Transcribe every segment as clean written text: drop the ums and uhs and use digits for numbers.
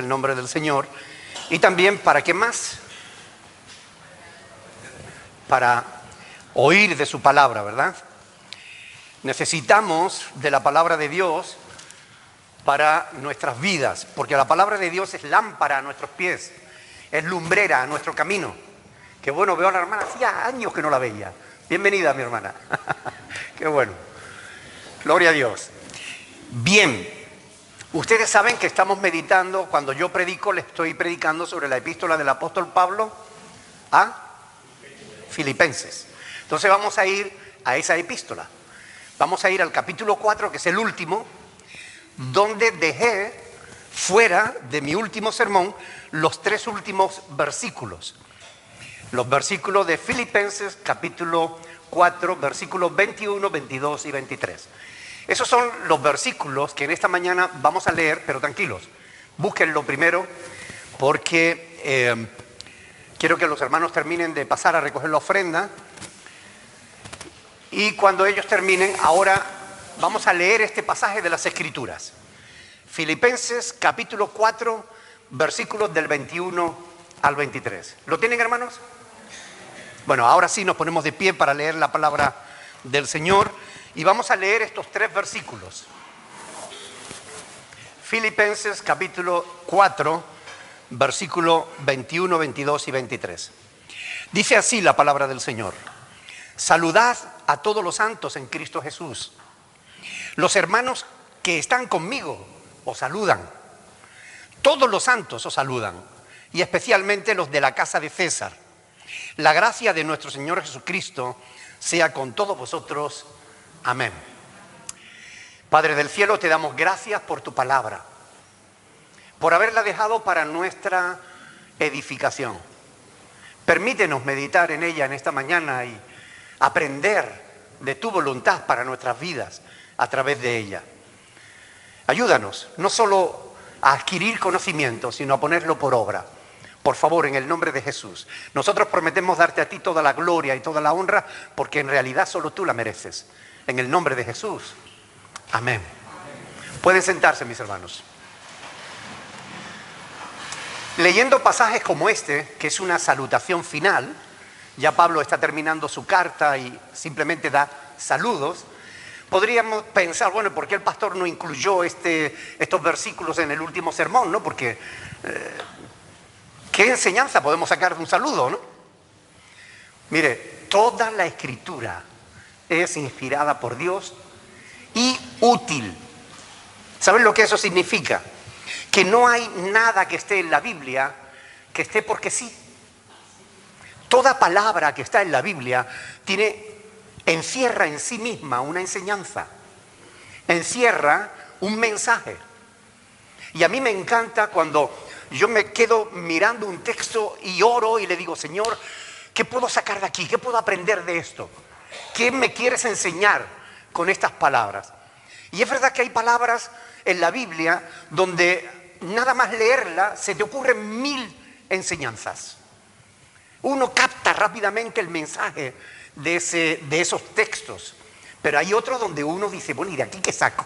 el nombre del Señor. Y también, ¿para qué más? Para oír de su palabra, ¿verdad? Necesitamos de la palabra de Dios para nuestras vidas, porque la palabra de Dios es lámpara a nuestros pies, es lumbrera a nuestro camino. Qué bueno, veo a la hermana, hacía años que no la veía. Bienvenida, mi hermana. Qué bueno. Gloria a Dios. Bien, ustedes saben que estamos meditando, cuando yo predico, le estoy predicando sobre la epístola del apóstol Pablo a Filipenses. Entonces vamos a ir a esa epístola. Vamos a ir al capítulo 4, que es el último, donde dejé fuera de mi último sermón los 3 últimos versículos. Los versículos de Filipenses, capítulo 4, versículos 21, 22 y 23. Esos son los versículos que en esta mañana vamos a leer, pero tranquilos, búsquenlo primero, porque quiero que los hermanos terminen de pasar a recoger la ofrenda. Y cuando ellos terminen, ahora vamos a leer este pasaje de las Escrituras. Filipenses capítulo 4, versículos del 21 al 23. ¿Lo tienen, hermanos? Bueno, ahora sí nos ponemos de pie para leer la palabra del Señor y vamos a leer estos 3 versículos. Filipenses capítulo 4, versículo 21, 22 y 23. Dice así la palabra del Señor. Saludad a todos los santos en Cristo Jesús. Los hermanos que están conmigo os saludan. Todos los santos os saludan, y especialmente los de la casa de César. La gracia de nuestro Señor Jesucristo sea con todos vosotros. Amén. Padre del cielo, te damos gracias por tu palabra, por haberla dejado para nuestra edificación. Permítenos meditar en ella en esta mañana y aprender de tu voluntad para nuestras vidas a través de ella. Ayúdanos, no solo a adquirir conocimiento, sino a ponerlo por obra. Por favor, en el nombre de Jesús. Nosotros prometemos darte a ti toda la gloria y toda la honra, porque en realidad solo tú la mereces. En el nombre de Jesús. Amén. Pueden sentarse, mis hermanos. Leyendo pasajes como este, que es una salutación final, ya Pablo está terminando su carta y simplemente da saludos. Podríamos pensar, bueno, ¿por qué el pastor no incluyó estos versículos en el último sermón, no? Porque, ¿qué enseñanza podemos sacar de un saludo, no? Mire, toda la Escritura es inspirada por Dios y útil. ¿Saben lo que eso significa? Que no hay nada que esté en la Biblia que esté porque sí. Toda palabra que está en la Biblia encierra en sí misma una enseñanza, encierra un mensaje. Y a mí me encanta cuando yo me quedo mirando un texto y oro y le digo, Señor, ¿qué puedo sacar de aquí? ¿Qué puedo aprender de esto? ¿Qué me quieres enseñar con estas palabras? Y es verdad que hay palabras en la Biblia donde nada más leerla se te ocurren 1000 enseñanzas. Uno capta rápidamente el mensaje de esos textos, pero hay otros donde uno dice, bueno, ¿y de aquí qué saco?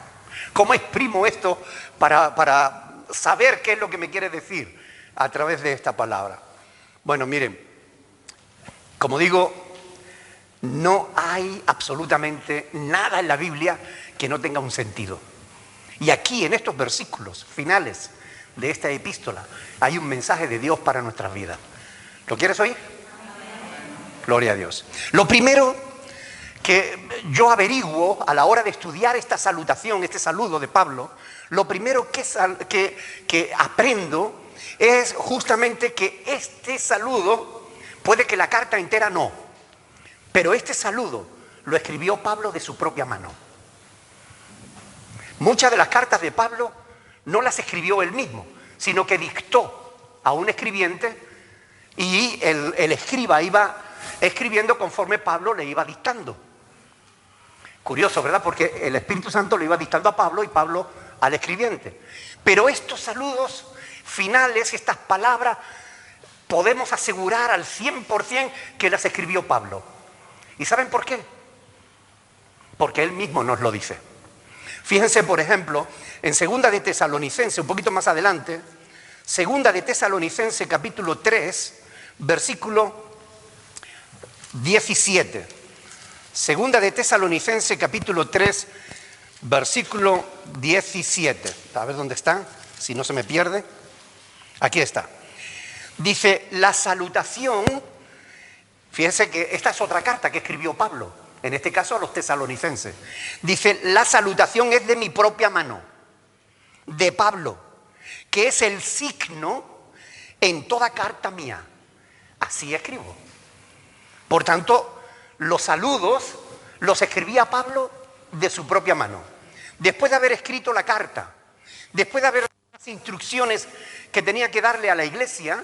¿Cómo exprimo esto para saber qué es lo que me quiere decir a través de esta palabra? Bueno, miren, como digo, no hay absolutamente nada en la Biblia que no tenga un sentido. Y aquí, en estos versículos finales de esta epístola, hay un mensaje de Dios para nuestras vidas. ¿Lo quieres oír? Gloria a Dios. Lo primero que yo averiguo a la hora de estudiar esta salutación, este saludo de Pablo, lo primero que aprendo es justamente que este saludo, puede que la carta entera no, pero este saludo lo escribió Pablo de su propia mano. Muchas de las cartas de Pablo no las escribió él mismo, sino que dictó a un escribiente y el escriba iba escribiendo conforme Pablo le iba dictando. Curioso, ¿verdad? Porque el Espíritu Santo le iba dictando a Pablo y Pablo al escribiente. Pero estos saludos finales, estas palabras, podemos asegurar al 100% que las escribió Pablo. ¿Y saben por qué? Porque él mismo nos lo dice. Fíjense, por ejemplo, en 2 de Tesalonicenses, un poquito más adelante, Segunda de Tesalonicenses capítulo 3, versículo 17. Segunda de Tesalonicenses capítulo 3, versículo 17. A ver dónde está, si no se me pierde. Aquí está. Dice, la salutación, fíjense que esta es otra carta que escribió Pablo, en este caso a los tesalonicenses. Dice, la salutación es de mi propia mano, de Pablo, que es el signo en toda carta mía. Así escribo. Por tanto, los saludos los escribía Pablo de su propia mano. Después de haber escrito la carta, después de haber dado las instrucciones que tenía que darle a la iglesia,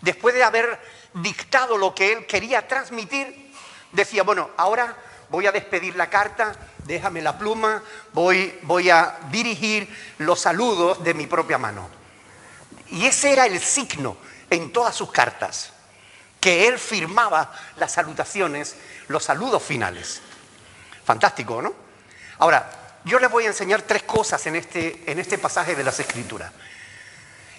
después de haber dictado lo que él quería transmitir, decía, bueno, ahora voy a despedir la carta, déjame la pluma, voy a dirigir los saludos de mi propia mano. Y ese era el signo en todas sus cartas, que él firmaba las salutaciones, los saludos finales. Fantástico, ¿no? Ahora, yo les voy a enseñar tres cosas en este pasaje de las Escrituras.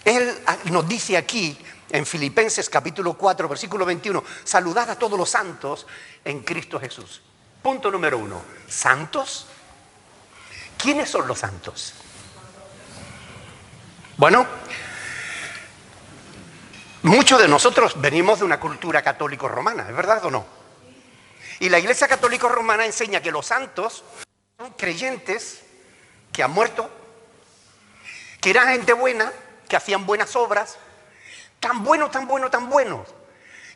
Él nos dice aquí, en Filipenses capítulo 4, versículo 21, saludad a todos los santos en Cristo Jesús. Punto número 1, ¿santos? ¿Quiénes son los santos? Bueno, muchos de nosotros venimos de una cultura católico-romana, ¿es verdad o no? Y la Iglesia católico-romana enseña que los santos son creyentes que han muerto, que eran gente buena, que hacían buenas obras, tan buenos,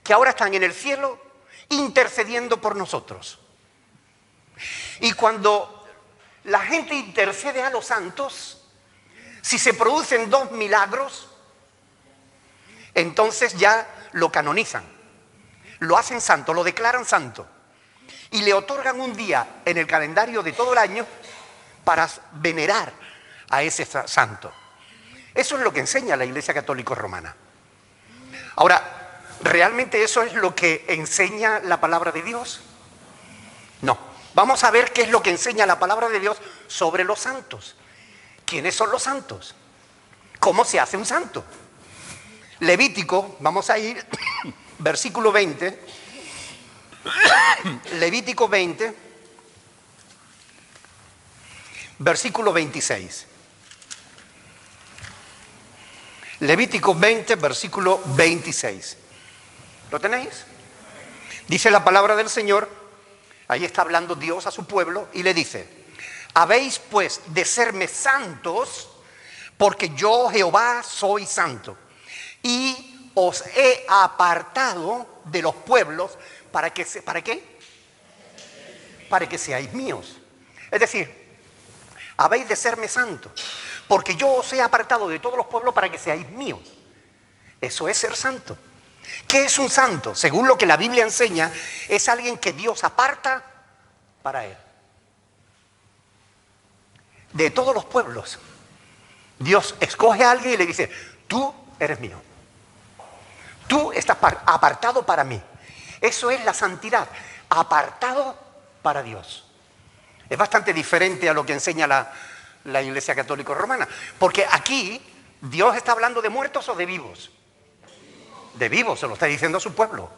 que ahora están en el cielo intercediendo por nosotros. Y cuando la gente intercede a los santos, si se producen 2 milagros, entonces ya lo canonizan, lo hacen santo, lo declaran santo y le otorgan un día en el calendario de todo el año para venerar a ese santo. Eso es lo que enseña la Iglesia Católica Romana. Ahora, ¿realmente eso es lo que enseña la palabra de Dios? No. Vamos a ver qué es lo que enseña la palabra de Dios sobre los santos. ¿Quiénes son los santos? ¿Cómo se hace un santo? Levítico, vamos a ir, versículo 20. Levítico 20, versículo 26. Levítico 20, versículo 26. ¿Lo tenéis? Dice la palabra del Señor, ahí está hablando Dios a su pueblo y le dice, habéis pues de serme santos, porque yo Jehová soy santo, y os he apartado de los pueblos ¿para qué? Para que seáis míos. Es decir, habéis de serme santos, porque yo os he apartado de todos los pueblos para que seáis míos. Eso es ser santo. ¿Qué es un santo? Según lo que la Biblia enseña, es alguien que Dios aparta para Él. De todos los pueblos, Dios escoge a alguien y le dice, tú eres mío. Tú estás apartado para mí. Eso es la santidad, apartado para Dios. Es bastante diferente a lo que enseña la Iglesia Católica Romana, porque aquí Dios está hablando de muertos o de vivos. De vivos, se lo está diciendo a su pueblo.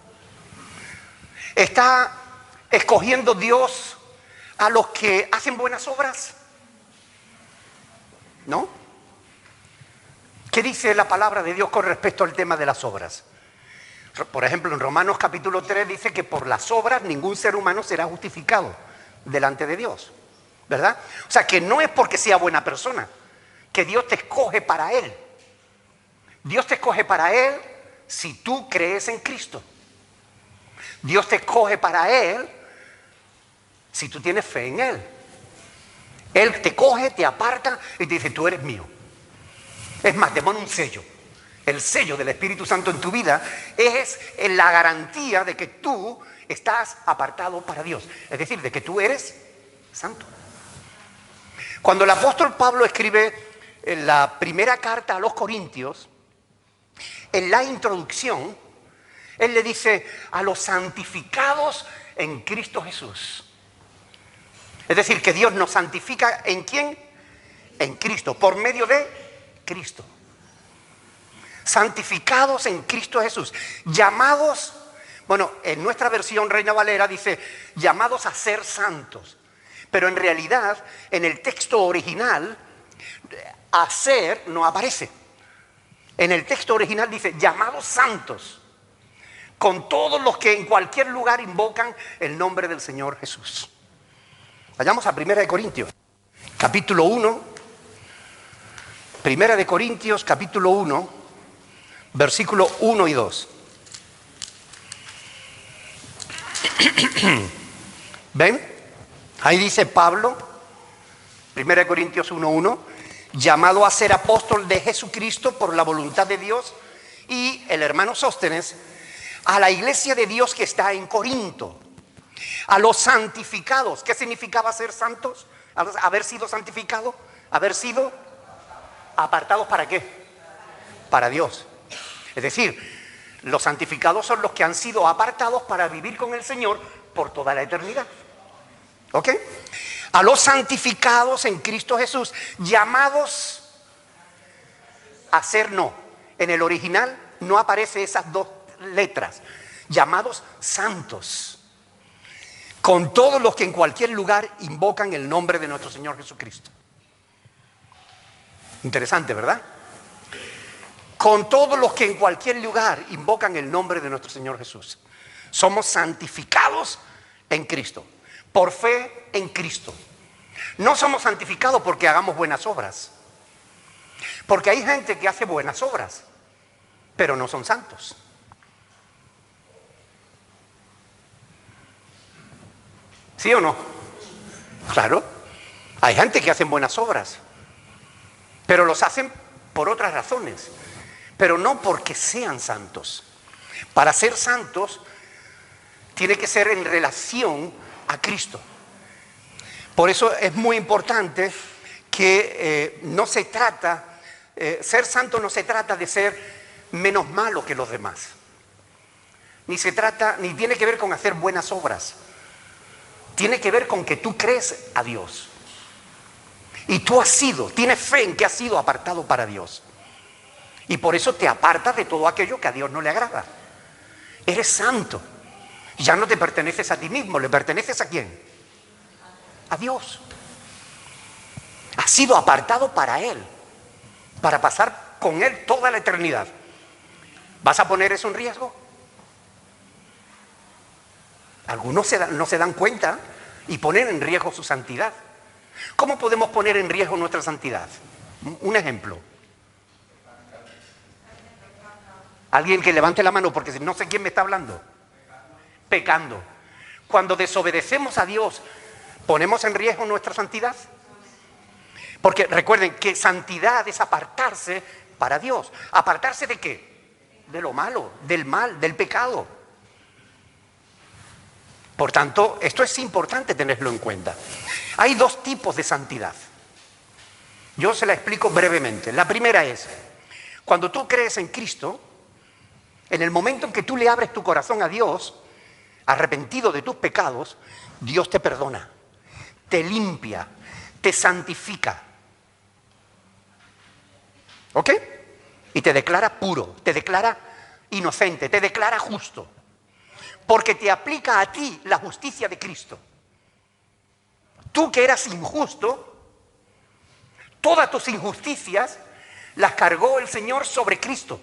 ¿Está escogiendo Dios a los que hacen buenas obras? ¿No? ¿Qué dice la palabra de Dios con respecto al tema de las obras? Por ejemplo, en Romanos capítulo 3 dice que por las obras ningún ser humano será justificado delante de Dios, ¿verdad? O sea, que no es porque sea buena persona, que Dios te escoge para Él. Dios te escoge para Él si tú crees en Cristo. Dios te escoge para Él si tú tienes fe en Él. Él te coge, te aparta y te dice, tú eres mío. Es más, te pone un sello. El sello del Espíritu Santo en tu vida es la garantía de que tú estás apartado para Dios. Es decir, de que tú eres santo. Cuando el apóstol Pablo escribe en la primera carta a los Corintios, en la introducción, él le dice a los santificados en Cristo Jesús. Es decir, que Dios nos santifica ¿en quién? En Cristo, por medio de Cristo. santificados en Cristo Jesús, llamados, bueno, en nuestra versión Reina Valera dice, llamados a ser santos. Pero en realidad, en el texto original, hacer no aparece. En el texto original dice, llamados santos, con todos los que en cualquier lugar invocan el nombre del Señor Jesús. Vayamos a 1 Corintios, capítulo 1. 1 Corintios, capítulo 1, versículo 1 y 2. ¿Ven? Ahí dice Pablo, 1 Corintios 1:1, llamado a ser apóstol de Jesucristo por la voluntad de Dios, y el hermano Sóstenes, a la iglesia de Dios que está en Corinto, a los santificados. ¿Qué significaba ser santos? Haber sido santificado, haber sido apartados, ¿para qué? Para Dios. Es decir, los santificados son los que han sido apartados para vivir con el Señor por toda la eternidad. ¿Ok? A los santificados en Cristo Jesús, llamados a ser, no. En el original no aparece esas dos letras. Llamados santos. Con todos los que en cualquier lugar invocan el nombre de nuestro Señor Jesucristo. Interesante, ¿verdad? Con todos los que en cualquier lugar invocan el nombre de nuestro Señor Jesús. Somos santificados en Cristo. Por fe en Cristo. No somos santificados porque hagamos buenas obras. Porque hay gente que hace buenas obras, pero no son santos. ¿Sí o no? Claro. Hay gente que hace buenas obras, pero los hacen por otras razones, pero no porque sean santos. Para ser santos, tiene que ser en relación a Cristo. Por eso es muy importante que no se trata, ser santo no se trata de ser menos malo que los demás. Ni tiene que ver con hacer buenas obras. Tiene que ver con que tú crees a Dios. Y tú tienes fe en que has sido apartado para Dios. Y por eso te apartas de todo aquello que a Dios no le agrada. Eres santo. Ya no te perteneces a ti mismo, ¿le perteneces a quién? A Dios. Has sido apartado para Él, para pasar con Él toda la eternidad. ¿Vas a poner eso en riesgo? Algunos no se dan cuenta y ponen en riesgo su santidad. ¿Cómo podemos poner en riesgo nuestra santidad? Un ejemplo. Alguien que levante la mano porque no sé quién me está hablando. Pecando. Cuando desobedecemos a Dios, ¿ponemos en riesgo nuestra santidad? Porque recuerden que santidad es apartarse para Dios. ¿Apartarse de qué? De lo malo, del mal, del pecado. Por tanto, esto es importante tenerlo en cuenta. Hay dos tipos de santidad. Yo se la explico brevemente. La primera es, cuando tú crees en Cristo, en el momento en que tú le abres tu corazón a Dios, arrepentido de tus pecados, Dios te perdona, te limpia, te santifica. ¿Ok? Y te declara puro, te declara inocente, te declara justo. Porque te aplica a ti la justicia de Cristo. Tú que eras injusto, todas tus injusticias las cargó el Señor sobre Cristo.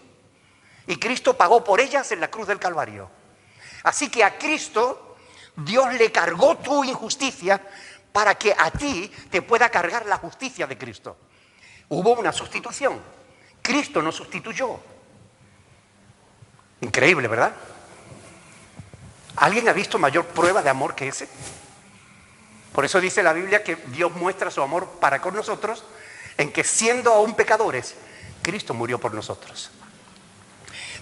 Y Cristo pagó por ellas en la cruz del Calvario. Así que a Cristo, Dios le cargó tu injusticia para que a ti te pueda cargar la justicia de Cristo. Hubo una sustitución. Cristo nos sustituyó. Increíble, ¿verdad? ¿Alguien ha visto mayor prueba de amor que ese? Por eso dice la Biblia que Dios muestra su amor para con nosotros en que siendo aún pecadores, Cristo murió por nosotros.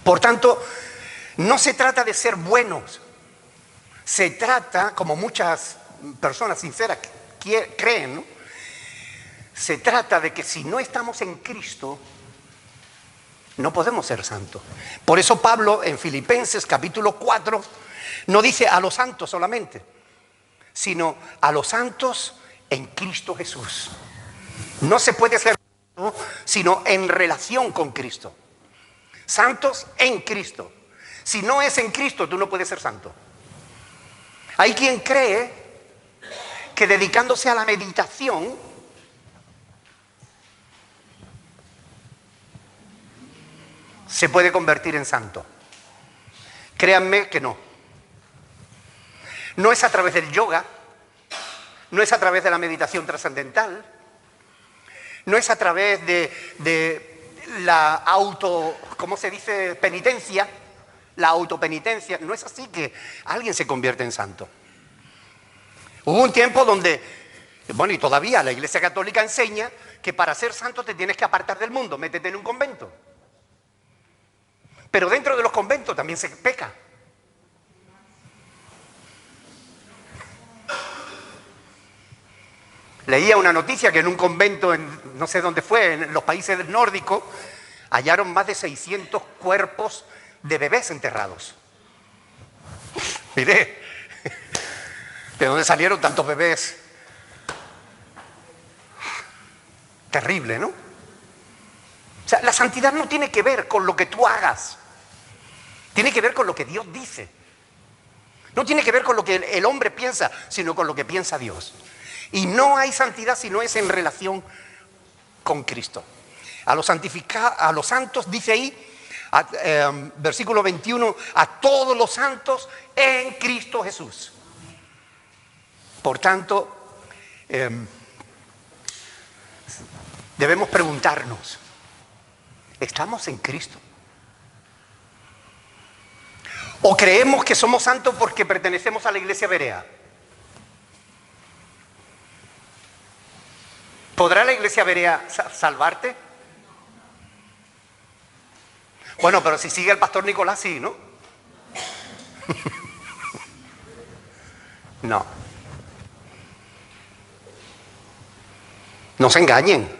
Por tanto, no se trata de ser buenos. Se trata, como muchas personas sinceras creen, ¿no? Se trata de que si no estamos en Cristo, no podemos ser santos. Por eso Pablo en Filipenses capítulo 4 no dice a los santos solamente, sino a los santos en Cristo Jesús. No se puede ser santo sino en relación con Cristo. Santos en Cristo. Si no es en Cristo, tú no puedes ser santo. Hay quien cree que dedicándose a la meditación se puede convertir en santo. Créanme que no. No es a través del yoga, no es a través de la meditación trascendental, no es a través de la ¿cómo se dice? Penitencia, la autopenitencia. No es así que alguien se convierte en santo. Hubo un tiempo donde, bueno, y todavía la Iglesia Católica enseña que para ser santo te tienes que apartar del mundo, métete en un convento. Pero dentro de los conventos también se peca. Leía una noticia que en un convento, no sé dónde fue, en los países nórdicos, hallaron más de 600 cuerpos de bebés enterrados. Mire, ¿de dónde salieron tantos bebés? Terrible, ¿no? O sea, la santidad no tiene que ver con lo que tú hagas. Tiene que ver con lo que Dios dice. No tiene que ver con lo que el hombre piensa, sino con lo que piensa Dios. Y no hay santidad si no es en relación con Cristo. A los santos dice ahí, versículo 21, a todos los santos en Cristo Jesús. Por tanto, debemos preguntarnos, ¿estamos en Cristo? ¿O creemos que somos santos porque pertenecemos a la iglesia berea? ¿Podrá la iglesia berea salvarte? Bueno, pero si sigue el pastor Nicolás, sí, ¿no? No. No se engañen.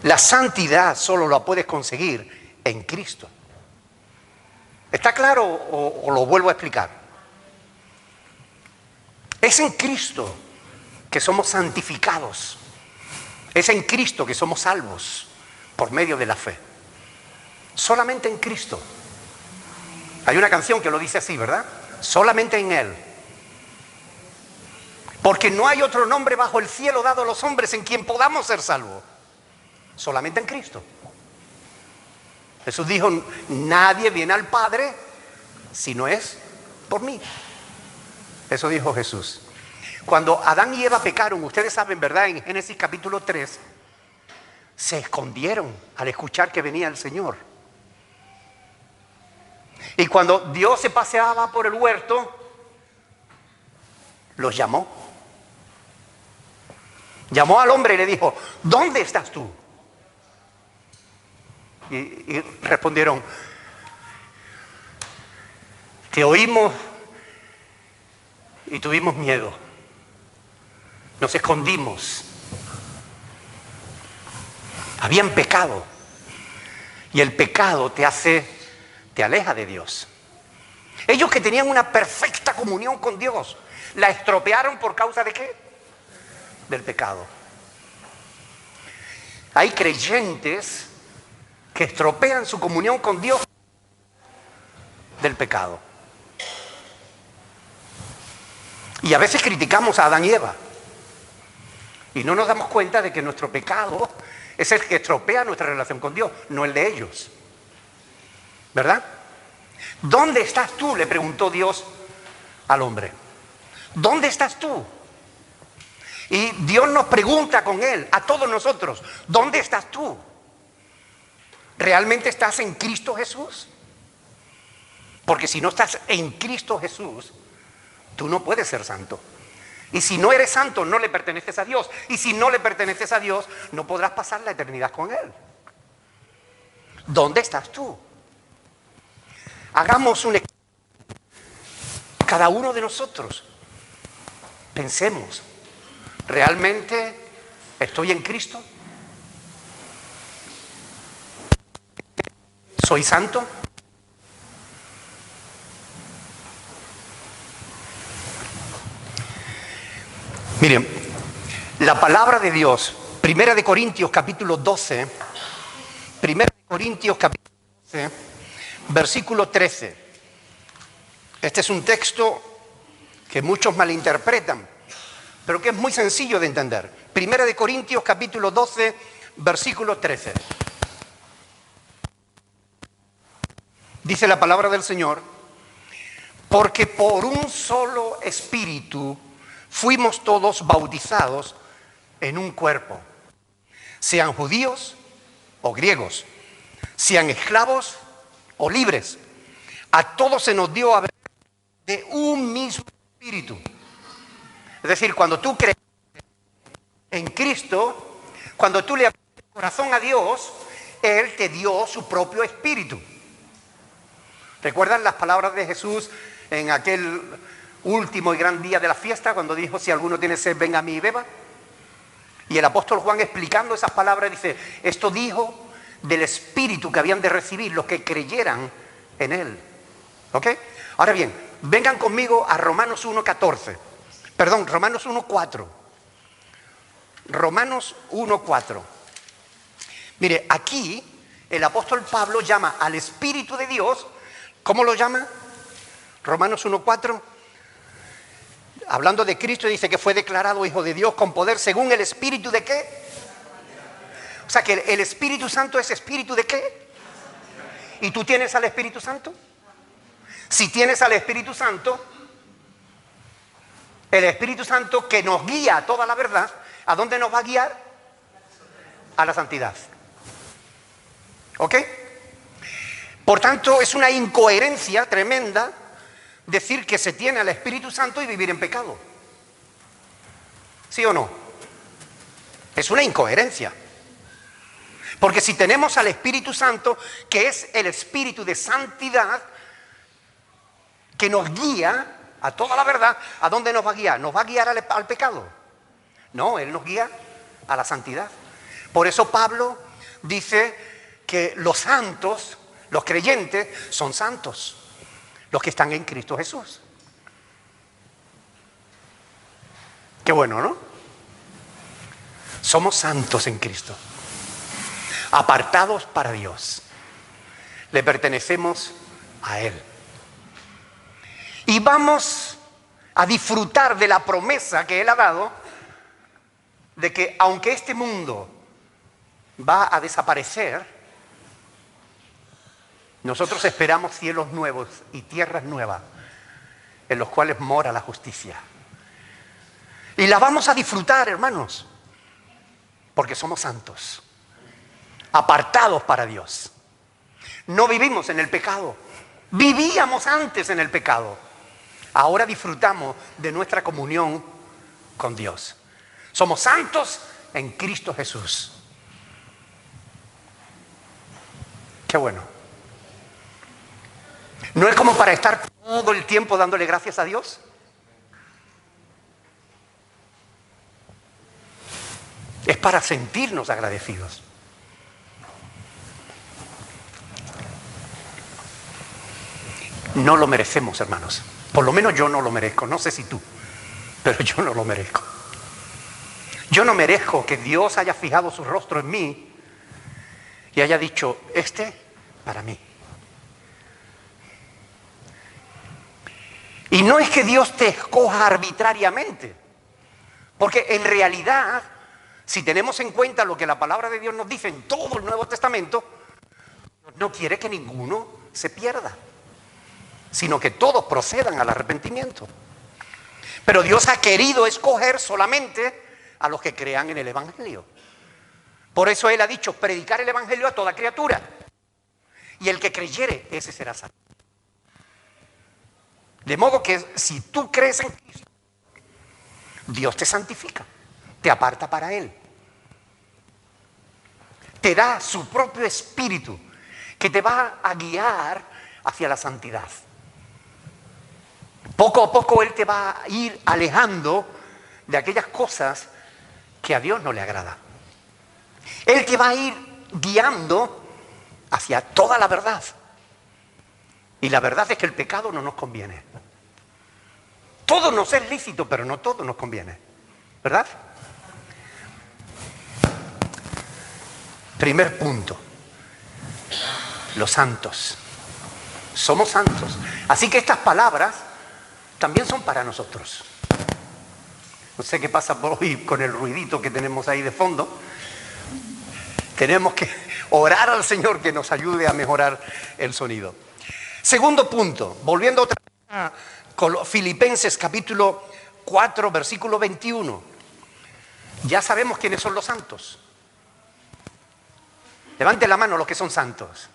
La santidad solo la puedes conseguir en Cristo. ¿Está claro o lo vuelvo a explicar? Es en Cristo que somos santificados. Es en Cristo que somos salvos por medio de la fe. Solamente en Cristo. Hay una canción que lo dice así, ¿verdad? Solamente en Él. Porque no hay otro nombre bajo el cielo dado a los hombres en quien podamos ser salvos. Solamente en Cristo. Jesús dijo, nadie viene al Padre si no es por mí. Eso dijo Jesús. Cuando Adán y Eva pecaron, ustedes saben, ¿verdad? En Génesis capítulo 3, se escondieron al escuchar que venía el Señor. Y cuando Dios se paseaba por el huerto, los llamó. Llamó al hombre y le dijo, ¿dónde estás tú? Y respondieron, te oímos y tuvimos miedo. Nos escondimos. Habían pecado. Y el pecado te aleja de Dios. Ellos que tenían una perfecta comunión con Dios, la estropearon por causa de ¿qué? Del pecado. Hay creyentes que estropean su comunión con Dios del pecado. Y a veces criticamos a Adán y Eva. Y no nos damos cuenta de que nuestro pecado es el que estropea nuestra relación con Dios, no el de ellos. ¿Verdad? ¿Dónde estás tú?, le preguntó Dios al hombre. ¿Dónde estás tú? Y Dios nos pregunta con él, a todos nosotros, ¿dónde estás tú? ¿Realmente estás en Cristo Jesús? Porque si no estás en Cristo Jesús, tú no puedes ser santo. Y si no eres santo, no le perteneces a Dios. Y si no le perteneces a Dios, no podrás pasar la eternidad con Él. ¿Dónde estás tú? Hagamos un examen. Cada uno de nosotros. Pensemos, ¿realmente estoy en Cristo? ¿Soy santo? Miren, la palabra de Dios, 1 Corintios capítulo 12, 1 Corintios Corintios capítulo 12, versículo 13. Este es un texto que muchos malinterpretan, pero que es muy sencillo de entender. Primera de Corintios capítulo 12, versículo 13. Dice la palabra del Señor: porque por un solo espíritu fuimos todos bautizados en un cuerpo, sean judíos o griegos, sean esclavos o libres. A todos se nos dio a beber de un mismo espíritu. Es decir, cuando tú crees en Cristo, cuando tú le abres el corazón a Dios, Él te dio su propio espíritu. ¿Recuerdan las palabras de Jesús en aquel último y gran día de la fiesta, cuando dijo: si alguno tiene sed, venga a mí y beba? Y el apóstol Juan, explicando esas palabras, dice: esto dijo del espíritu que habían de recibir los que creyeran en Él. ¿Ok? Ahora bien, vengan conmigo a Romanos 1:14. Perdón, Romanos 1:4. Romanos 1:4. Mire, aquí el apóstol Pablo llama al Espíritu de Dios. ¿Cómo lo llama? Romanos 1:4. Hablando de Cristo, dice que fue declarado Hijo de Dios con poder según el Espíritu de ¿qué? O sea que el Espíritu Santo es Espíritu de ¿qué? ¿Y tú tienes al Espíritu Santo? Si tienes al Espíritu Santo, el Espíritu Santo que nos guía a toda la verdad, ¿a dónde nos va a guiar? A la santidad. ¿Ok? Por tanto, es una incoherencia tremenda decir que se tiene al Espíritu Santo y vivir en pecado. ¿Sí o no? Es una incoherencia. Porque si tenemos al Espíritu Santo, que es el Espíritu de santidad, que nos guía a toda la verdad, ¿a dónde nos va a guiar? ¿Nos va a guiar al pecado? No, Él nos guía a la santidad. Por eso Pablo dice que los santos, los creyentes, son santos, los que están en Cristo Jesús. Qué bueno, ¿no? Somos santos en Cristo, apartados para Dios. Le pertenecemos a Él. Y vamos a disfrutar de la promesa que Él ha dado de que aunque este mundo va a desaparecer, nosotros esperamos cielos nuevos y tierras nuevas en los cuales mora la justicia. Y la vamos a disfrutar, hermanos, porque somos santos, apartados para Dios. No vivimos en el pecado, vivíamos antes en el pecado. Ahora disfrutamos de nuestra comunión con Dios. Somos santos en Cristo Jesús. Qué bueno. ¿No es como para estar todo el tiempo dándole gracias a Dios? Es para sentirnos agradecidos. No lo merecemos, hermanos. Por lo menos yo no lo merezco. No sé si tú, pero yo no lo merezco. Yo no merezco que Dios haya fijado su rostro en mí y haya dicho: este para mí. Y no es que Dios te escoja arbitrariamente, porque en realidad, si tenemos en cuenta lo que la palabra de Dios nos dice en todo el Nuevo Testamento, no quiere que ninguno se pierda, sino que todos procedan al arrepentimiento. Pero Dios ha querido escoger solamente a los que crean en el Evangelio. Por eso Él ha dicho: predicar el Evangelio a toda criatura, y el que creyere, ese será salvo. De modo que si tú crees en Cristo, Dios te santifica, te aparta para Él, te da su propio espíritu que te va a guiar hacia la santidad. Poco a poco Él te va a ir alejando de aquellas cosas que a Dios no le agrada. Él te va a ir guiando hacia toda la verdad. Y la verdad es que el pecado no nos conviene. Todo nos es lícito, pero no todo nos conviene. ¿Verdad? Primer punto. Los santos. Somos santos. Así que estas palabras también son para nosotros. No sé qué pasa por hoy con el ruidito que tenemos ahí de fondo. Tenemos que orar al Señor que nos ayude a mejorar el sonido. Segundo punto, volviendo otra vez a Filipenses capítulo 4, versículo 21. Ya sabemos quiénes son los santos. Levante la mano los que son santos.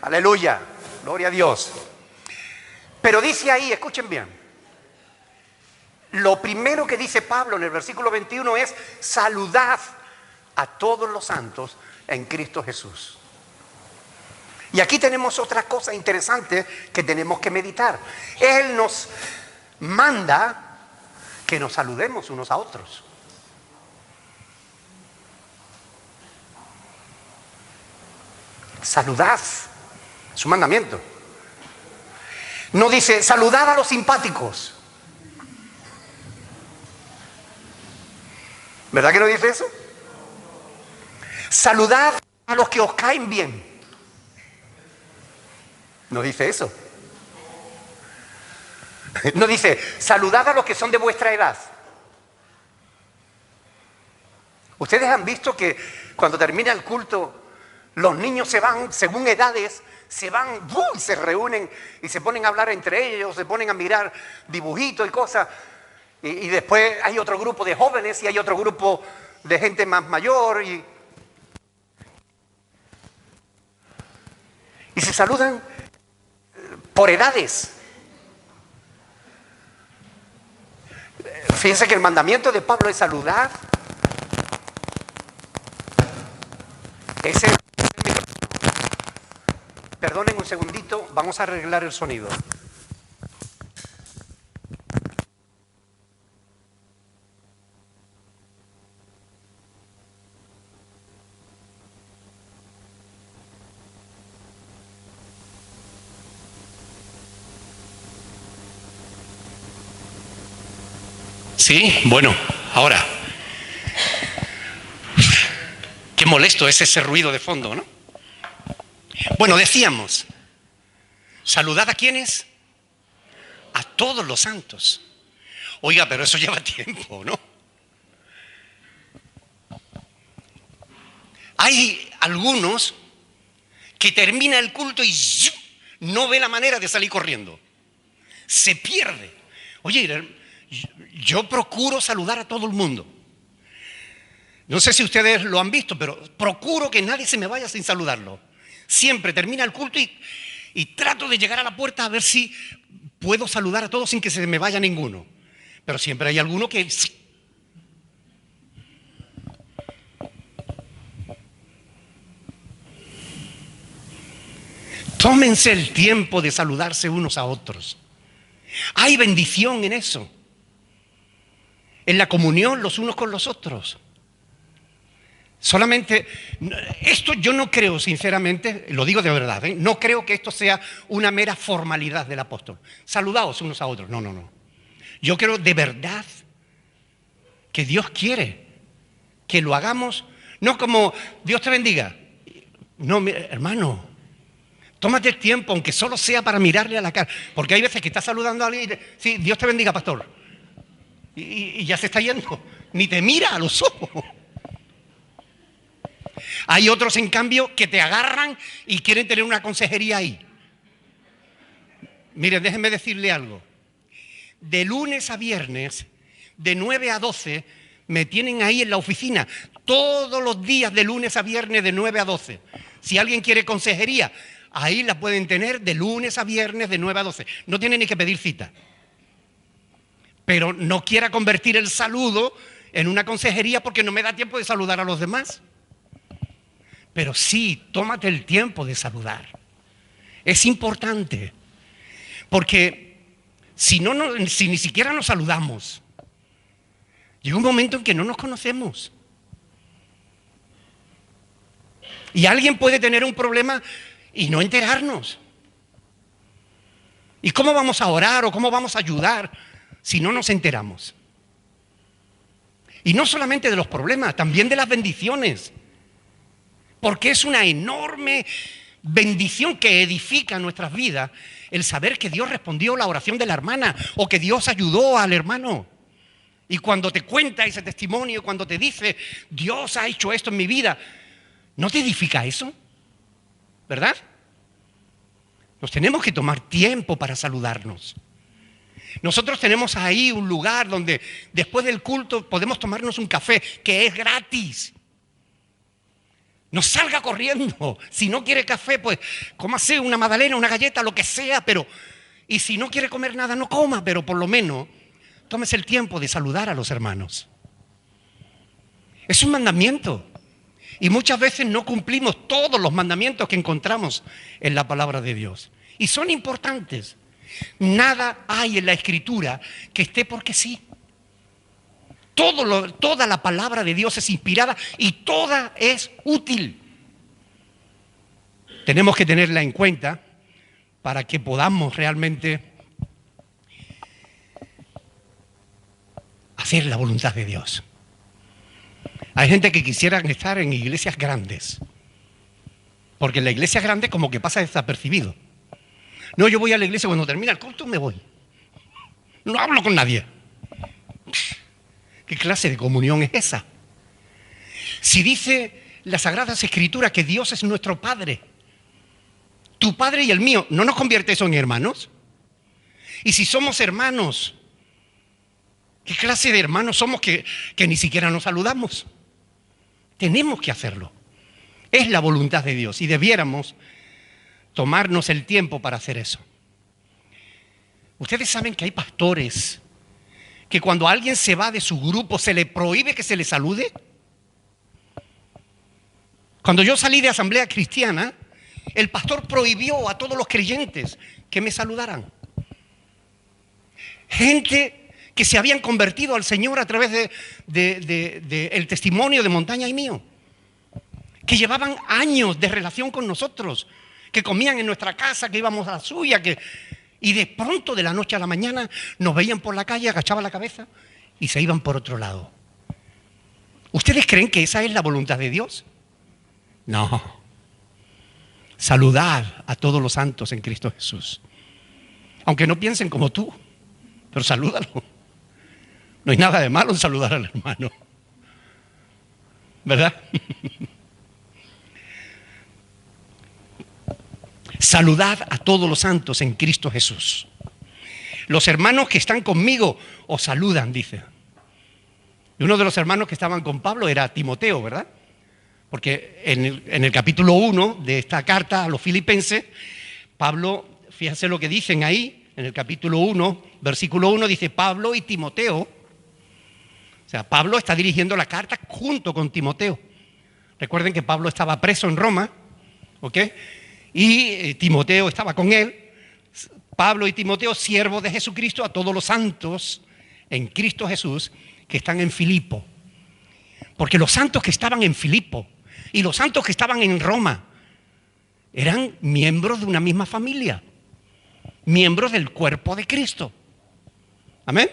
Aleluya, gloria a Dios. Pero dice ahí, escuchen bien, lo primero que dice Pablo en el versículo 21 es: saludad a todos los santos en Cristo Jesús. Y aquí tenemos otra cosa interesante que tenemos que meditar. Él nos manda que nos saludemos unos a otros. Saludad, su mandamiento. No dice saludad a los simpáticos. ¿Verdad que no dice eso? Saludad a los que os caen bien. No dice eso. No dice saludad a los que son de vuestra edad. Ustedes han visto que cuando termina el culto, los niños se van, según edades, se van, ¡bum!, se reúnen y se ponen a hablar entre ellos, se ponen a mirar dibujitos y cosas. Y después hay otro grupo de jóvenes y hay otro grupo de gente más mayor y se saludan por edades. Fíjense que el mandamiento de Pablo es saludar. Perdonen un segundito, vamos a arreglar el sonido. Sí, bueno, ahora. Qué molesto es ese ruido de fondo, ¿no? Bueno, decíamos, ¿saludad a quiénes? A todos los santos. Oiga, pero eso lleva tiempo, ¿no? Hay algunos que termina el culto y no ve la manera de salir corriendo. Se pierde. Oye, yo procuro saludar a todo el mundo. No sé si ustedes lo han visto, pero procuro que nadie se me vaya sin saludarlo. Siempre termina el culto y trato de llegar a la puerta a ver si puedo saludar a todos sin que se me vaya ninguno. Pero siempre hay alguno que... Tómense el tiempo de saludarse unos a otros. Hay bendición en eso. En la comunión los unos con los otros. Solamente, esto yo no creo sinceramente, lo digo de verdad, no creo que esto sea una mera formalidad del apóstol. Saludaos unos a otros, no. Yo creo de verdad que Dios quiere que lo hagamos, no como Dios te bendiga. No, hermano, tómate el tiempo, aunque solo sea para mirarle a la cara, porque hay veces que estás saludando a alguien y sí, Dios te bendiga, pastor, y ya se está yendo, ni te mira a los ojos. Hay otros, en cambio, que te agarran y quieren tener una consejería ahí. Miren, déjenme decirle algo. De lunes a viernes, de 9 a 12, me tienen ahí en la oficina. Todos los días, de lunes a viernes, de 9 a 12. Si alguien quiere consejería, ahí la pueden tener de lunes a viernes, de 9 a 12. No tienen ni que pedir cita. Pero no quiera convertir el saludo en una consejería porque no me da tiempo de saludar a los demás. Pero sí, tómate el tiempo de saludar. Es importante. Porque si ni siquiera nos saludamos, llega un momento en que no nos conocemos. Y alguien puede tener un problema y no enterarnos. ¿Y cómo vamos a orar o cómo vamos a ayudar si no nos enteramos? Y no solamente de los problemas, también de las bendiciones. Porque es una enorme bendición que edifica nuestras vidas el saber que Dios respondió la oración de la hermana o que Dios ayudó al hermano. Y cuando te cuenta ese testimonio, cuando te dice, Dios ha hecho esto en mi vida, ¿no te edifica eso? ¿Verdad? Nos tenemos que tomar tiempo para saludarnos. Nosotros tenemos ahí un lugar donde después del culto podemos tomarnos un café que es gratis. No salga corriendo. Si no quiere café, pues cómase una magdalena, una galleta, lo que sea, pero... Y si no quiere comer nada, no coma, pero por lo menos tómese el tiempo de saludar a los hermanos. Es un mandamiento. Y muchas veces no cumplimos todos los mandamientos que encontramos en la palabra de Dios. Y son importantes. Nada hay en la Escritura que esté porque sí. Toda la palabra de Dios es inspirada y toda es útil. Tenemos que tenerla en cuenta para que podamos realmente hacer la voluntad de Dios. Hay gente que quisiera estar en iglesias grandes, porque en la iglesia grande como que pasa desapercibido. No, yo voy a la iglesia cuando termina el culto me voy. No hablo con nadie. ¿Qué clase de comunión es esa? Si dice las Sagradas Escrituras que Dios es nuestro Padre, tu Padre y el mío, ¿no nos convierte eso en hermanos? Y si somos hermanos, ¿qué clase de hermanos somos que ni siquiera nos saludamos? Tenemos que hacerlo. Es la voluntad de Dios y debiéramos tomarnos el tiempo para hacer eso. Ustedes saben que hay pastores que cuando alguien se va de su grupo se le prohíbe que se le salude. Cuando yo salí de Asamblea Cristiana, el pastor prohibió a todos los creyentes que me saludaran. Gente que se habían convertido al Señor a través de el testimonio de Montaña y mío, que llevaban años de relación con nosotros, que comían en nuestra casa, que íbamos a la suya, y de pronto, de la noche a la mañana, nos veían por la calle, agachaban la cabeza y se iban por otro lado. ¿Ustedes creen que esa es la voluntad de Dios? No. Saludad a todos los santos en Cristo Jesús. Aunque no piensen como tú, pero salúdalo. No hay nada de malo en saludar al hermano, ¿verdad? Saludad a todos los santos en Cristo Jesús. Los hermanos que están conmigo os saludan, dice. Y uno de los hermanos que estaban con Pablo era Timoteo, ¿verdad? Porque en el capítulo 1 de esta carta a los filipenses, Pablo, fíjense lo que dicen ahí, en el capítulo 1, versículo 1, dice Pablo y Timoteo. O sea, Pablo está dirigiendo la carta junto con Timoteo. Recuerden que Pablo estaba preso en Roma, ¿ok? Y Timoteo estaba con él. Pablo y Timoteo, siervos de Jesucristo, a todos los santos en Cristo Jesús que están en Filipo. Porque los santos que estaban en Filipo y los santos que estaban en Roma eran miembros de una misma familia, miembros del cuerpo de Cristo. Amén.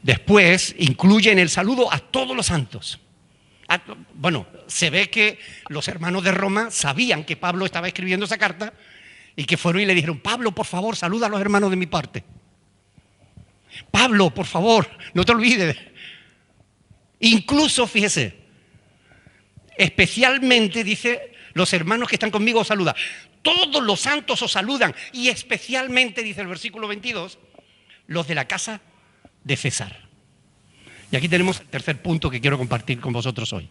Después incluye en el saludo a todos los santos. Bueno, se ve que los hermanos de Roma sabían que Pablo estaba escribiendo esa carta y que fueron y le dijeron, Pablo, por favor, saluda a los hermanos de mi parte. Pablo, por favor, no te olvides. Incluso, fíjese, especialmente, dice, los hermanos que están conmigo os saludan. Todos los santos os saludan y especialmente, dice el versículo 22, los de la casa de César. Y aquí tenemos el tercer punto que quiero compartir con vosotros hoy.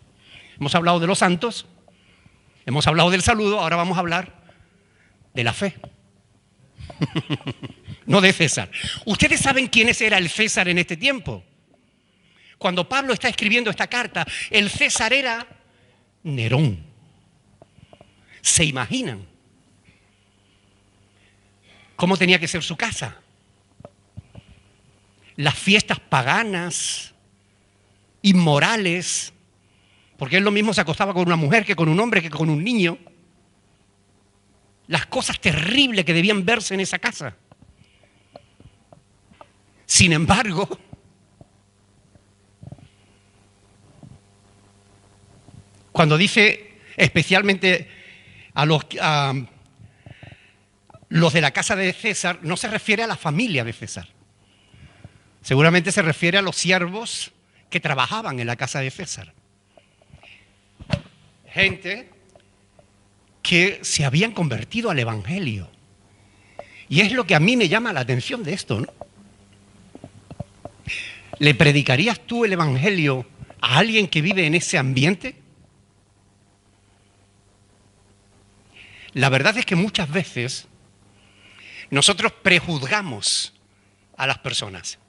Hemos hablado de los santos, hemos hablado del saludo, ahora vamos a hablar de la fe. No de César. ¿Ustedes saben quién era el César en este tiempo? Cuando Pablo está escribiendo esta carta, el César era Nerón. ¿Se imaginan cómo tenía que ser su casa? Las fiestas paganas, inmorales, porque él lo mismo se acostaba con una mujer que con un hombre, que con un niño. Las cosas terribles que debían verse en esa casa. Sin embargo, Cuando dice especialmente a los de la casa de César, no se refiere a la familia de César. Seguramente se refiere a los siervos que trabajaban en la casa de César. Gente que se habían convertido al Evangelio. Y es lo que a mí me llama la atención de esto, ¿no? ¿Le predicarías tú el Evangelio a alguien que vive en ese ambiente? La verdad es que muchas veces nosotros prejuzgamos a las personas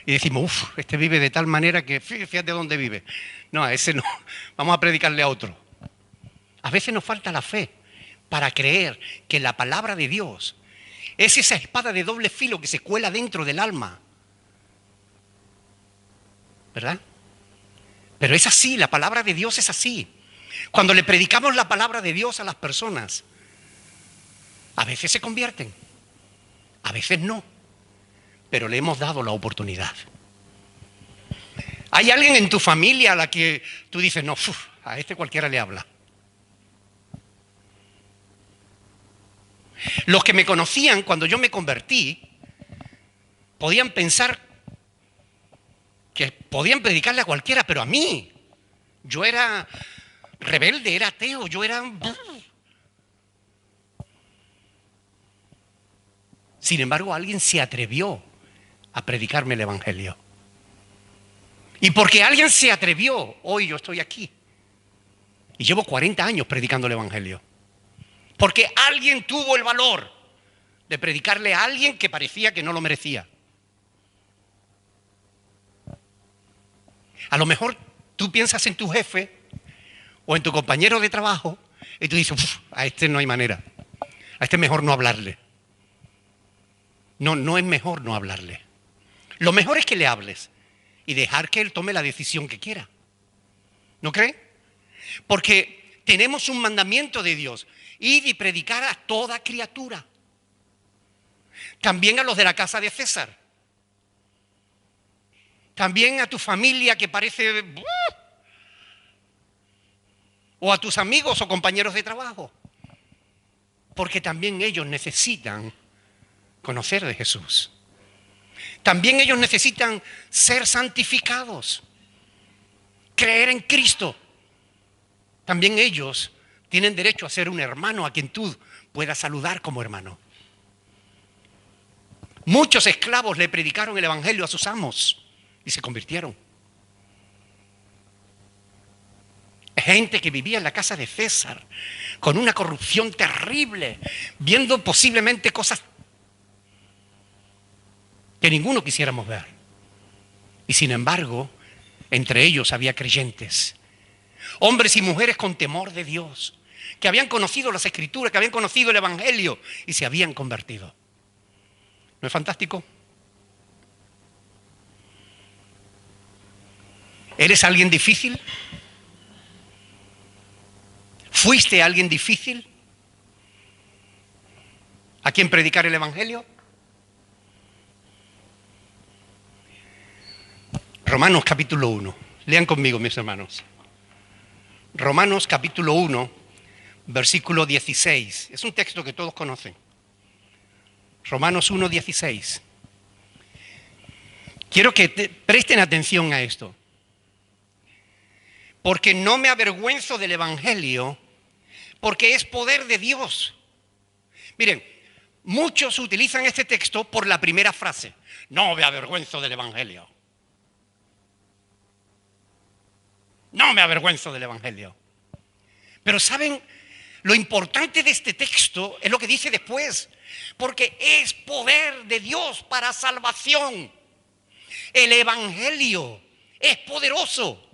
y decimos, este vive de tal manera que fíjate dónde vive. No, a ese no, vamos a predicarle a otro. A veces nos falta la fe para creer que la palabra de Dios es esa espada de doble filo que se cuela dentro del alma. ¿Verdad? Pero es así, la palabra de Dios es así. Cuando le predicamos la palabra de Dios a las personas, a veces se convierten, a veces no, pero le hemos dado la oportunidad. ¿Hay alguien en tu familia a la que tú dices, no, a este cualquiera le habla? Los que me conocían cuando yo me convertí, podían pensar que podían predicarle a cualquiera, pero a mí, yo era rebelde, era ateo, yo era... Sin embargo, alguien se atrevió a predicarme el Evangelio. Y porque alguien se atrevió, hoy yo estoy aquí. Y llevo 40 años predicando el Evangelio. Porque alguien tuvo el valor de predicarle a alguien que parecía que no lo merecía. A lo mejor tú piensas en tu jefe o en tu compañero de trabajo y tú dices, a este no hay manera. A este es mejor no hablarle. No, no es mejor no hablarle. Lo mejor es que le hables y dejar que él tome la decisión que quiera. ¿No cree? Porque tenemos un mandamiento de Dios. Ir y predicar a toda criatura. También a los de la casa de César. También a tu familia que parece... o a tus amigos o compañeros de trabajo. Porque también ellos necesitan conocer de Jesús. También ellos necesitan ser santificados. Creer en Cristo. También ellos tienen derecho a ser un hermano a quien tú puedas saludar como hermano. Muchos esclavos le predicaron el Evangelio a sus amos y se convirtieron. Gente que vivía en la casa de César con una corrupción terrible, viendo posiblemente cosas que ninguno quisiéramos ver. Y sin embargo, entre ellos había creyentes, hombres y mujeres con temor de Dios, que habían conocido las Escrituras, que habían conocido el Evangelio y se habían convertido. ¿No es fantástico? ¿Eres alguien difícil? ¿Fuiste alguien difícil a quien predicar el Evangelio? Romanos capítulo 1. Lean conmigo, mis hermanos. Romanos capítulo 1, versículo 16. Es un texto que todos conocen. Romanos 1, 16. Quiero que presten atención a esto. Porque no me avergüenzo del Evangelio, porque es poder de Dios. Miren, muchos utilizan este texto por la primera frase. No me avergüenzo del Evangelio. No me avergüenzo del Evangelio. Pero ¿saben? Lo importante de este texto es lo que dice después. Porque es poder de Dios para salvación. El Evangelio es poderoso.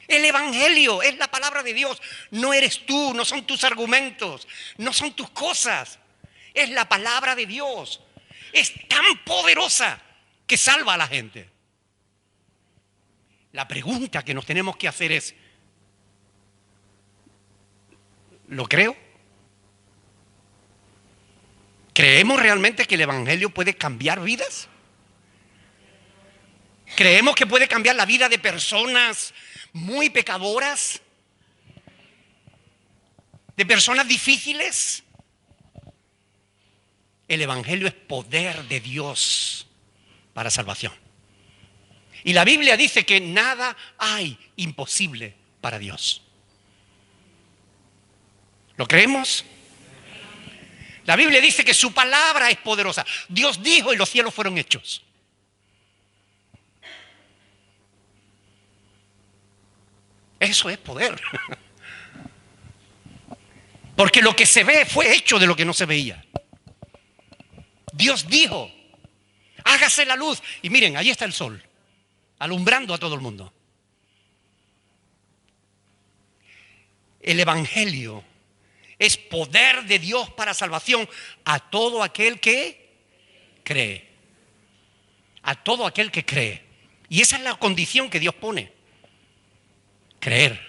El Evangelio es la palabra de Dios. No eres tú, no son tus argumentos, no son tus cosas. Es la palabra de Dios. Es tan poderosa que salva a la gente. La pregunta que nos tenemos que hacer es, ¿lo creo? ¿Creemos realmente que el Evangelio puede cambiar vidas? ¿Creemos que puede cambiar la vida de personas muy pecadoras, de personas difíciles. El Evangelio es poder de Dios para salvación. Y la Biblia dice que nada hay imposible para Dios. ¿Lo creemos? La Biblia dice que su palabra es poderosa. Dios dijo y los cielos fueron hechos. Eso es poder. Porque lo que se ve fue hecho de lo que no se veía. Dios dijo, hágase la luz. Y miren, ahí está el sol, alumbrando a todo el mundo. El Evangelio es poder de Dios para salvación a todo aquel que cree. A todo aquel que cree. Y esa es la condición que Dios pone. Creer.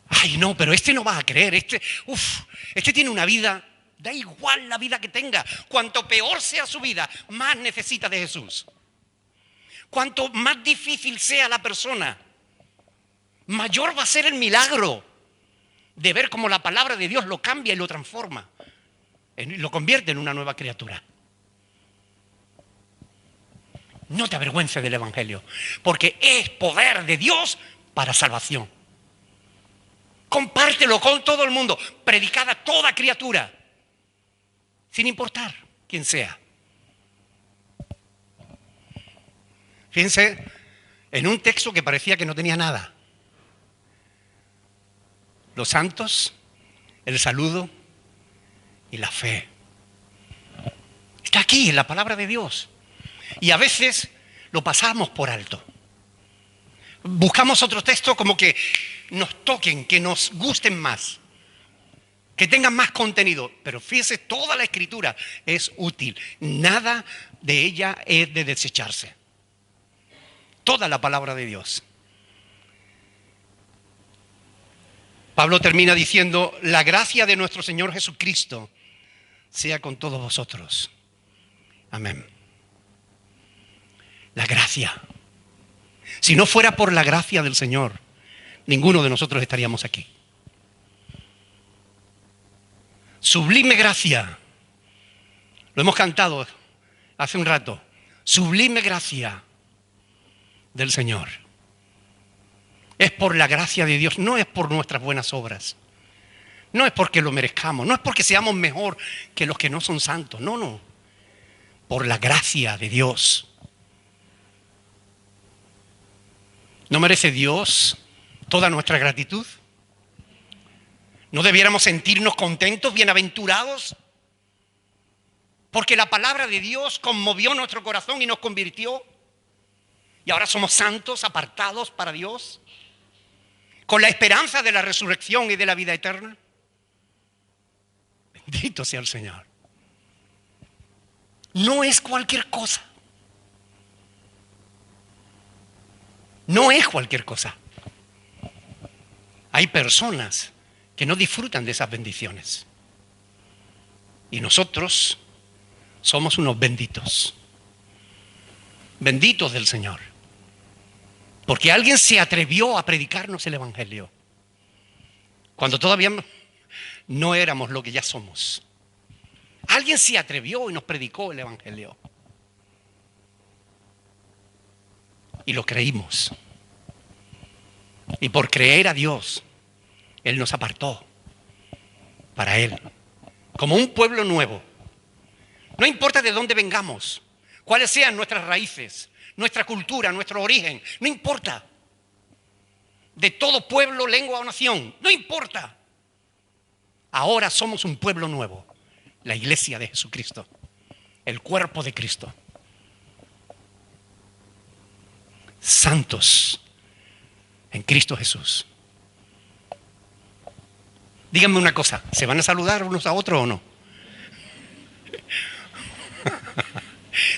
Ay, no, pero este no va a creer. Este tiene una vida, da igual la vida que tenga. Cuanto peor sea su vida, más necesita de Jesús. Cuanto más difícil sea la persona, mayor va a ser el milagro de ver cómo la palabra de Dios lo cambia y lo transforma, lo convierte en una nueva criatura. No te avergüences del Evangelio, porque es poder de Dios para salvación. Compártelo con todo el mundo, predicad a toda criatura, sin importar quién sea. Fíjense en un texto que parecía que no tenía nada. Los santos, el saludo y la fe. Está aquí en la palabra de Dios. Y a veces lo pasamos por alto. Buscamos otro texto como que nos toquen, que nos gusten más, que tengan más contenido. Pero fíjese, toda la Escritura es útil. Nada de ella es de desecharse. Toda la palabra de Dios. Pablo termina diciendo, la gracia de nuestro Señor Jesucristo sea con todos vosotros. Amén. La gracia. Si no fuera por la gracia del Señor, ninguno de nosotros estaríamos aquí. Sublime gracia. Lo hemos cantado hace un rato. Sublime gracia del Señor. Es por la gracia de Dios, no es por nuestras buenas obras. No es porque lo merezcamos, no es porque seamos mejor que los que no son santos. No. Por la gracia de Dios. ¿No merece Dios toda nuestra gratitud? ¿No debiéramos sentirnos contentos, bienaventurados? Porque la palabra de Dios conmovió nuestro corazón y nos convirtió. Y ahora somos santos, apartados para Dios, con la esperanza de la resurrección y de la vida eterna. Bendito sea el Señor. No es cualquier cosa. No es cualquier cosa. Hay personas que no disfrutan de esas bendiciones. Y nosotros somos unos benditos. Benditos del Señor. Porque alguien se atrevió a predicarnos el Evangelio. Cuando todavía no éramos lo que ya somos. Alguien se atrevió y nos predicó el Evangelio. Y lo creímos. Y por creer a Dios, Él nos apartó para Él. Como un pueblo nuevo. No importa de dónde vengamos, cuáles sean nuestras raíces, nuestra cultura, nuestro origen, no importa. De todo pueblo, lengua o nación, no importa. Ahora somos un pueblo nuevo, la iglesia de Jesucristo, el cuerpo de Cristo. Santos en Cristo Jesús. Díganme una cosa, ¿se van a saludar unos a otros o no?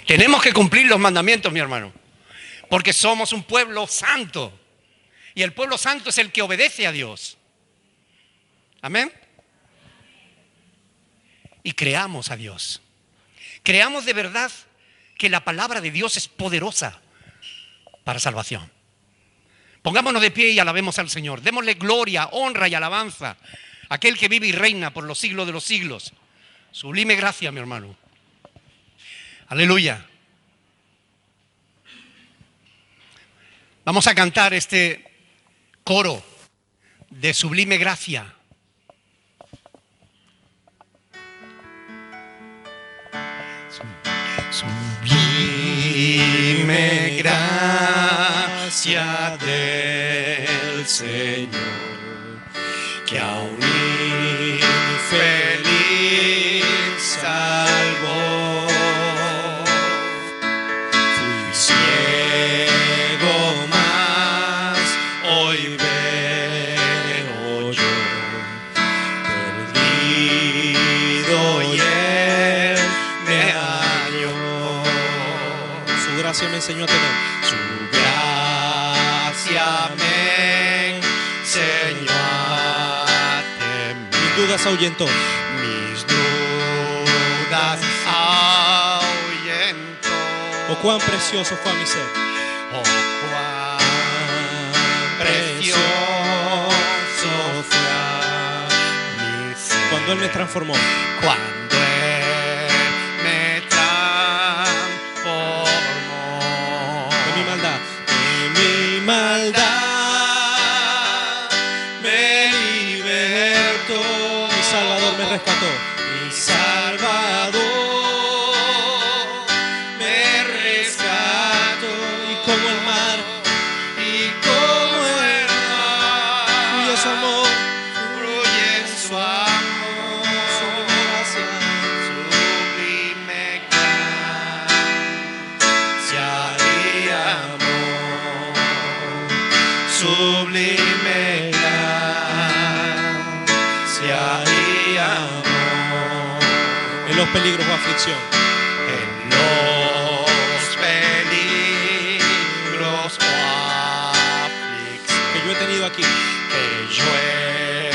Tenemos que cumplir los mandamientos, mi hermano, porque somos un pueblo santo. Y el pueblo santo es el que obedece a Dios. Amén. Y creamos a Dios. Creamos de verdad que la palabra de Dios es poderosa para salvación. Pongámonos de pie y alabemos al Señor. Démosle gloria, honra y alabanza a aquel que vive y reina por los siglos de los siglos. Sublime gracia, mi hermano. Aleluya. Vamos a cantar este coro de sublime gracia. Sublime gracia del Señor, que a un infeliz salvó. Fui ciego, mas hoy veo yo, perdido y él me halló. Su gracia me enseñó a temer. Su gracia me enseñó a temer. Mis dudas ahuyentó. Mis dudas ahuyentó. Oh, cuán precioso fue a mi ser. Oh, cuán precioso fue a mi ser. Cuando Él me transformó. Cuando Él me transformó. De mi maldad. De mi maldad me libertó. Mi Salvador me rescató. Mi Salvador me rescató. Y como el mar, y como el mar, fluye su amor. fluye su amor. Sublime gracia. Sublime gracia y amor. Sublime gracia y amor. En los peligros o aflicción. En los peligros o aflicción Que yo he tenido aquí. que yo he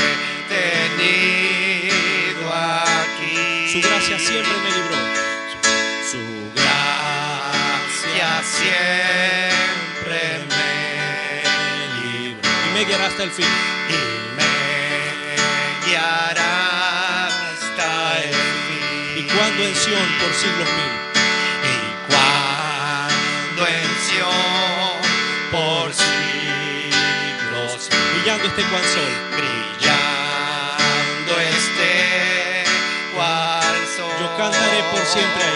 tenido aquí. Su gracia siempre me libró. Su gracia siempre me libró Y me guiará hasta el fin. y me guiará hasta el fin. Y cuando en Sión por siglos mil. Y cuando en Sion por siglos Brillando este cual sol. brillando este cual sol. Yo cantaré por siempre a Él.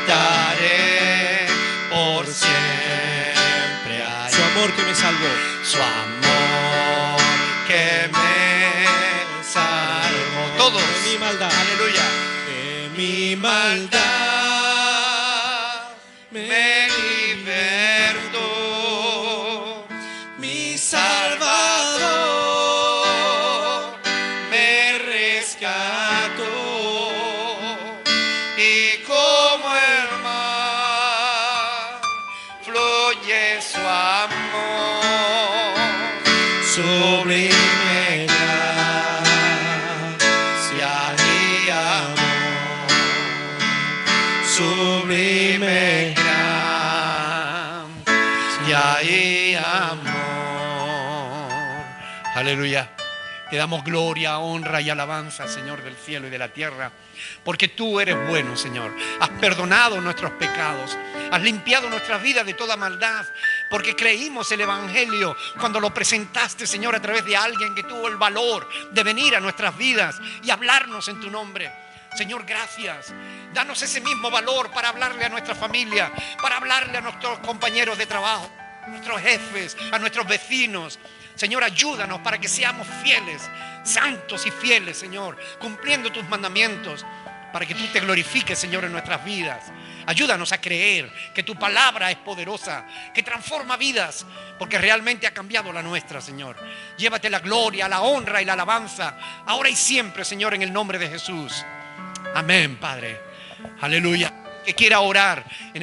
Cantaré por siempre a Él. Su amor que me salvó. Su amor que me salvó. Todos. De mi maldad. Aleluya. De mi maldad Me libertó. mi Salvador Me rescató. Y como el mar fluye su amor. Sublime gracia y amor. Sublime gracia y amor. Aleluya. Te damos gloria, honra y alabanza, Señor del cielo y de la tierra, porque tú eres bueno, Señor. Has perdonado nuestros pecados, has limpiado nuestras vidas de toda maldad, porque creímos el Evangelio cuando lo presentaste, Señor, a través de alguien que tuvo el valor de venir a nuestras vidas y hablarnos en tu nombre. Señor, gracias. Danos ese mismo valor para hablarle a nuestra familia, para hablarle a nuestros compañeros de trabajo, a nuestros jefes, a nuestros vecinos. Señor, ayúdanos para que seamos fieles, santos y fieles, Señor, cumpliendo tus mandamientos, para que tú te glorifiques, Señor, en nuestras vidas. Ayúdanos a creer que tu palabra es poderosa, que transforma vidas, porque realmente ha cambiado la nuestra, Señor. Llévate la gloria, la honra y la alabanza, ahora y siempre, Señor, en el nombre de Jesús. Amén, Padre. Aleluya. Que quiera orar en